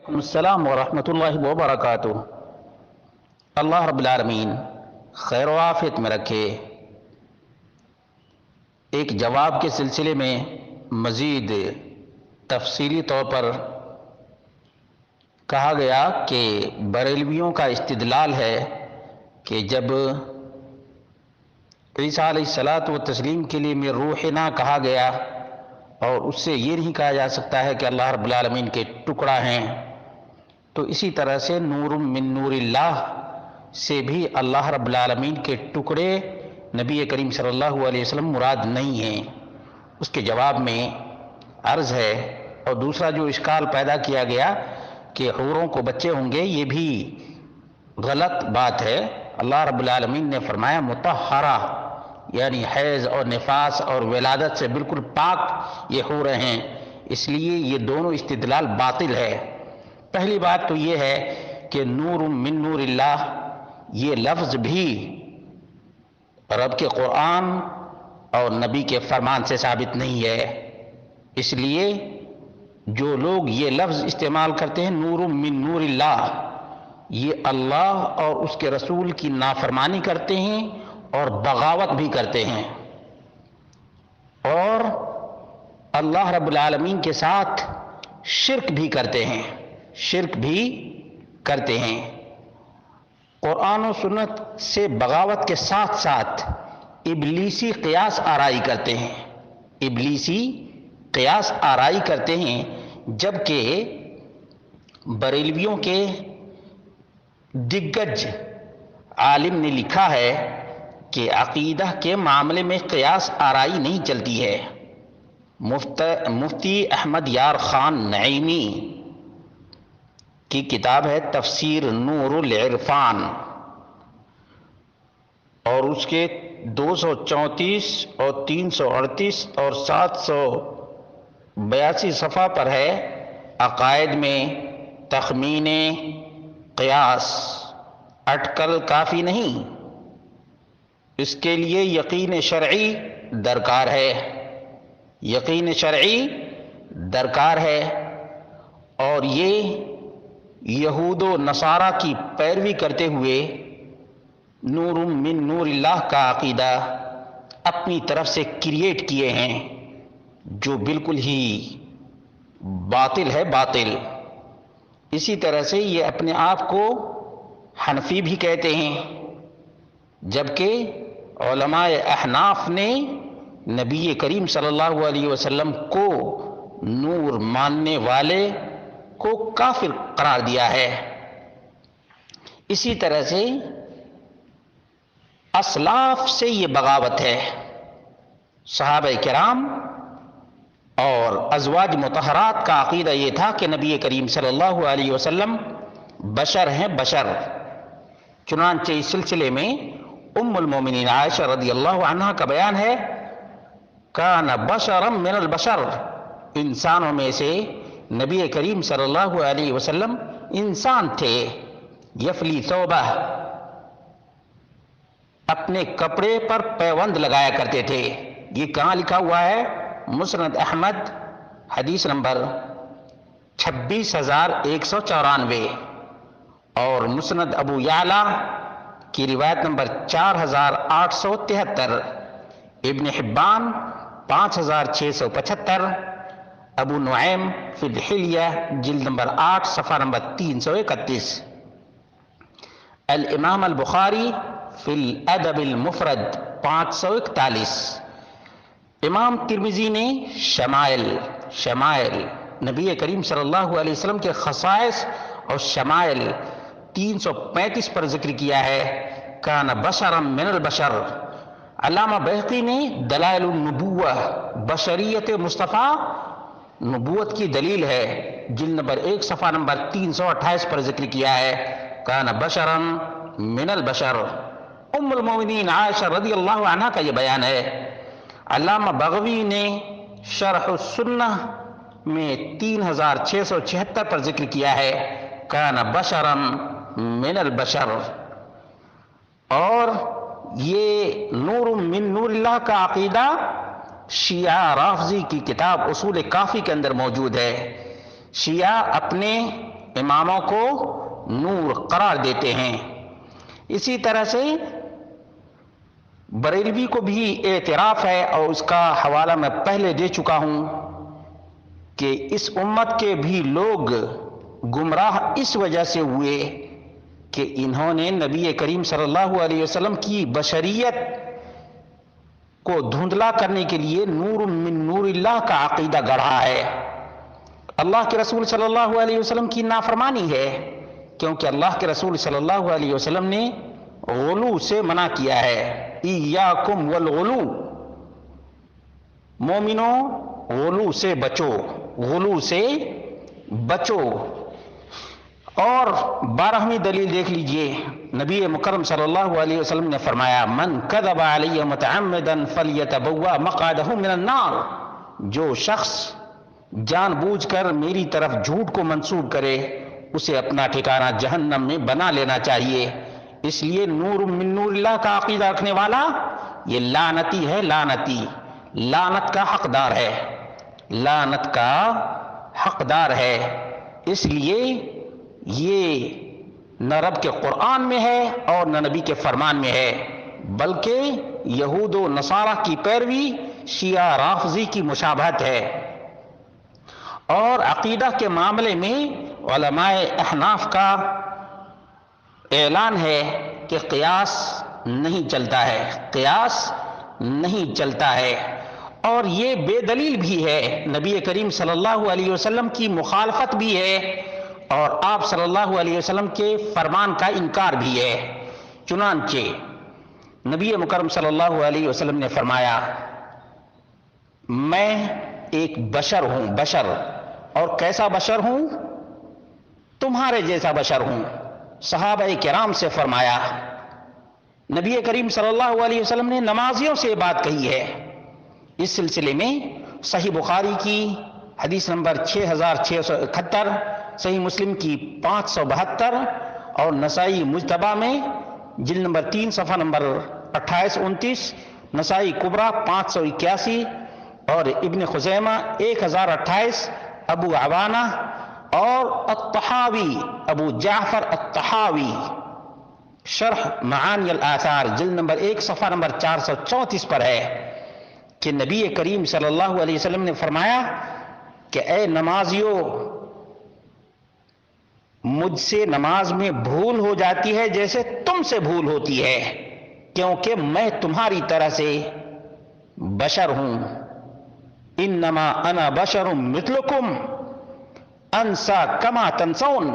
السلام ورحمۃ اللہ وبرکاتہ۔ اللہ رب العالمین خیر و عافیت میں رکھے۔ ایک جواب کے سلسلے میں مزید تفصیلی طور پر کہا گیا کہ بریلویوں کا استدلال ہے کہ جب عیسیٰ علیہ الصلاۃ والتسلیم کے لیے میں روح نہ کہا گیا اور اس سے یہ نہیں کہا جا سکتا ہے کہ اللہ رب العالمین کے ٹکڑا ہیں، تو اسی طرح سے نور من نور اللہ سے بھی اللہ رب العالمین کے ٹکڑے نبی کریم صلی اللہ علیہ وسلم مراد نہیں ہیں۔ اس کے جواب میں عرض ہے، اور دوسرا جو اشکال پیدا کیا گیا کہ حوروں کو بچے ہوں گے، یہ بھی غلط بات ہے۔ اللہ رب العالمین نے فرمایا مطہرہ، یعنی حیض اور نفاس اور ولادت سے بالکل پاک یہ حوریں ہیں، اس لیے یہ دونوں استدلال باطل ہے۔ پہلی بات تو یہ ہے کہ نور من نور اللہ یہ لفظ بھی رب کے قرآن اور نبی کے فرمان سے ثابت نہیں ہے، اس لیے جو لوگ یہ لفظ استعمال کرتے ہیں نور من نور اللہ، یہ اللہ اور اس کے رسول کی نافرمانی کرتے ہیں اور بغاوت بھی کرتے ہیں، اور اللہ رب العالمین کے ساتھ شرک بھی کرتے ہیں، قرآن و سنت سے بغاوت کے ساتھ ساتھ ابلیسی قیاس آرائی کرتے ہیں، جبکہ بریلویوں کے دگج عالم نے لکھا ہے کہ عقیدہ کے معاملے میں قیاس آرائی نہیں چلتی ہے۔ مفتی احمد یار خان نعیمی کی کتاب ہے تفسیر نور العرفان، اور اس کے 234 اور 338 اور 782 صفحہ پر ہے عقائد میں تخمین قیاس اٹکل کافی نہیں، اس کے لیے یقین شرعی درکار ہے، اور یہ یہود و نصارہ کی پیروی کرتے ہوئے نور من نور اللہ کا عقیدہ اپنی طرف سے کریٹ کیے ہیں، جو بالکل ہی باطل ہے۔ اسی طرح سے یہ اپنے آپ کو حنفی بھی کہتے ہیں، جبکہ علماء احناف نے نبی کریم صلی اللہ علیہ وسلم کو نور ماننے والے کو کافر قرار دیا ہے۔ اسی طرح سے اسلاف سے یہ بغاوت ہے۔ صحابہ کرام اور ازواج مطہرات کا عقیدہ یہ تھا کہ نبی کریم صلی اللہ علیہ وسلم بشر ہیں، چنانچہ اس سلسلے میں ام المومنین عائشہ رضی اللہ عنہ کا بیان ہے، کان بشرا من البشر، انسانوں میں سے نبی کریم صلی اللہ علیہ وسلم انسان تھے، یفلی ثوبہ، اپنے کپڑے پر پیوند لگایا کرتے تھے۔ یہ کہاں لکھا ہوا ہے؟ مسند احمد حدیث نمبر 26,194، اور مسند ابو یعلا کی روایت نمبر 4,873، ابن حبان 5,675، ابو نعیم فی الحلیہ جلد نمبر 8 صفحہ نمبر 331، الامام البخاری فی الادب المفرد 541، امام ترمذی نے شمائل نبی کریم صلی اللہ علیہ وسلم کے خصائص اور شمائل 335 پر ذکر کیا ہے، کان بشرا من البشر۔ علامہ بہقی نے دلائل النبوہ، بشریت مصطفیٰ نبوت کی دلیل ہے، جلد نمبر 1 صفحہ نمبر 328 پر ذکر کیا ہے، کان بشرا من البشر۔ ام المومنین عائشہ رضی اللہ عنہ کا یہ بیان ہے۔ علامہ بغوی نے شرح السنہ میں 3676 پر ذکر کیا ہے، کان بشرا من البشر۔ اور یہ نور من نور اللہ کا عقیدہ شیعہ رافضی کی کتاب اصول کافی کے اندر موجود ہے۔ شیعہ اپنے اماموں کو نور قرار دیتے ہیں۔ اسی طرح سے بریلوی کو بھی اعتراف ہے، اور اس کا حوالہ میں پہلے دے چکا ہوں، کہ اس امت کے بھی لوگ گمراہ اس وجہ سے ہوئے کہ انہوں نے نبی کریم صلی اللہ علیہ وسلم کی بشریت کو دھندلا کرنے کے لیے نور من نور اللہ کا عقیدہ گڑھا ہے۔ اللہ کے رسول صلی اللہ علیہ وسلم کی نافرمانی ہے، کیونکہ اللہ کے رسول صلی اللہ علیہ وسلم نے غلو سے منع کیا ہے۔ ایاکم والغلو، مومنوں غلو سے بچو، غلو سے بچو۔ اور 12ویں دلیل دیکھ لیجئے، نبی مکرم صلی اللہ علیہ وسلم نے فرمایا من کذب علی متعمدا فلیتبوأ مقعدہ من النار، جو شخص جان بوجھ کر میری طرف جھوٹ کو منسوب کرے اسے اپنا ٹھکانہ جہنم میں بنا لینا چاہیے۔ اس لیے نور من نور اللہ کا عقیدہ رکھنے والا یہ لعنتی ہے، لعنتی، لعنت کا حقدار ہے، لعنت کا حقدار ہے۔ اس لیے یہ نہ رب کے قرآن میں ہے اور نہ نبی کے فرمان میں ہے، بلکہ یہود و نصارہ کی پیروی، شیعہ رافضی کی مشابہت ہے۔ اور عقیدہ کے معاملے میں علماء احناف کا اعلان ہے کہ قیاس نہیں چلتا ہے، قیاس نہیں چلتا ہے، اور یہ بے دلیل بھی ہے، نبی کریم صلی اللہ علیہ وسلم کی مخالفت بھی ہے، اور آپ صلی اللہ علیہ وسلم کے فرمان کا انکار بھی ہے۔ چنانچہ نبی مکرم صلی اللہ علیہ وسلم نے فرمایا میں ایک بشر ہوں، بشر، اور کیسا بشر ہوں؟ تمہارے جیسا بشر ہوں۔ صحابہ کرام سے فرمایا، نبی کریم صلی اللہ علیہ وسلم نے نمازیوں سے بات کہی ہے۔ اس سلسلے میں صحیح بخاری کی حدیث نمبر 6671، صحیح مسلم کی 572، اور نسائی مجتبہ میں جلد نمبر 3 صفحہ نمبر 28-29، نسائی کبریٰ 581، اور ابن خزیمہ 1028، ابو عوانہ اور الطحاوی، ابو جعفر الطحاوی شرح معانی الآثار جلد نمبر 1 صفحہ نمبر 434 پر ہے کہ نبی کریم صلی اللہ علیہ وسلم نے فرمایا کہ اے نمازیو، مجھ سے نماز میں بھول ہو جاتی ہے جیسے تم سے بھول ہوتی ہے، کیونکہ میں تمہاری طرح سے بشر ہوں۔ انما انا بشر مثلکم انسا کما تنسون،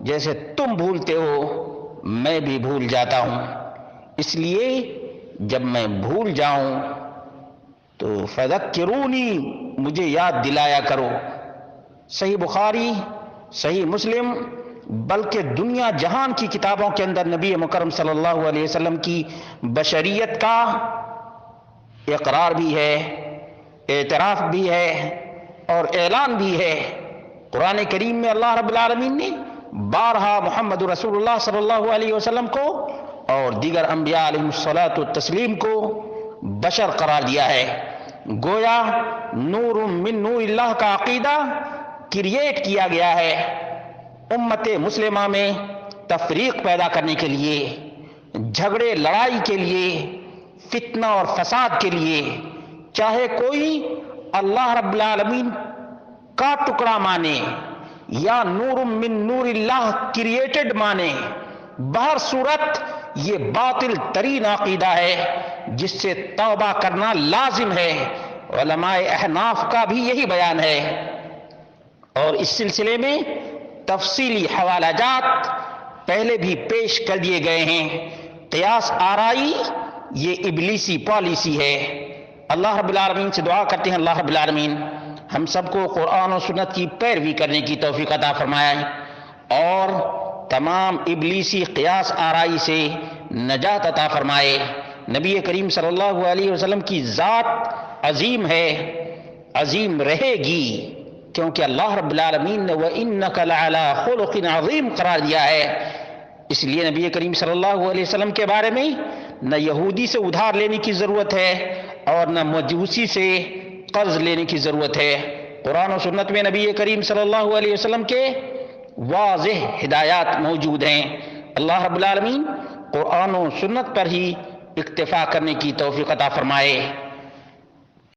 جیسے تم بھولتے ہو میں بھی بھول جاتا ہوں، اس لیے جب میں بھول جاؤں تو فذکرونی، مجھے یاد دلایا کرو۔ صحیح بخاری، صحیح مسلم، بلکہ دنیا جہان کی کتابوں کے اندر نبی مکرم صلی اللہ علیہ وسلم کی بشریت کا اقرار بھی ہے، اعتراف بھی ہے، اور اعلان بھی ہے۔ قرآن کریم میں اللہ رب العالمین نے بارہا محمد رسول اللہ صلی اللہ علیہ وسلم کو اور دیگر انبیاء علیہ الصلاۃ والتسلیم کو بشر قرار دیا ہے۔ گویا نور من نور اللہ کا عقیدہ کریٹ کیا گیا ہے امت مسلمہ میں تفریق پیدا کرنے کے لیے، جھگڑے لڑائی کے لیے، فتنہ اور فساد کے لیے۔ چاہے کوئی اللہ رب العالمین کا ٹکڑا مانے یا نور من نور اللہ کریٹڈ مانے، بہر صورت یہ باطل ترین عقیدہ ہے جس سے توبہ کرنا لازم ہے۔ علماء احناف کا بھی یہی بیان ہے، اور اس سلسلے میں تفصیلی حوالہ جات پہلے بھی پیش کر دیے گئے ہیں۔ قیاس آرائی یہ ابلیسی پالیسی ہے۔ اللہ رب العالمین سے دعا کرتے ہیں اللہ رب العالمین ہم سب کو قرآن و سنت کی پیروی کرنے کی توفیق عطا فرمائے، اور تمام ابلیسی قیاس آرائی سے نجات عطا فرمائے۔ نبی کریم صلی اللہ علیہ وسلم کی ذات عظیم ہے، عظیم رہے گی، کیونکہ اللہ رب العالمین نے وَإِنَّكَ لَعَلَىٰ خُلُقٍ عَظِيمٍ قرار دیا ہے۔ اس لیے نبی کریم صلی اللہ علیہ وسلم کے بارے میں نہ یہودی سے ادھار لینے کی ضرورت ہے اور نہ مجوسی سے قرض لینے کی ضرورت ہے۔ قرآن و سنت میں نبی کریم صلی اللہ علیہ وسلم کے واضح ہدایات موجود ہیں۔ اللہ رب العالمین قرآن و سنت پر ہی اکتفا کرنے کی توفیق عطا فرمائے۔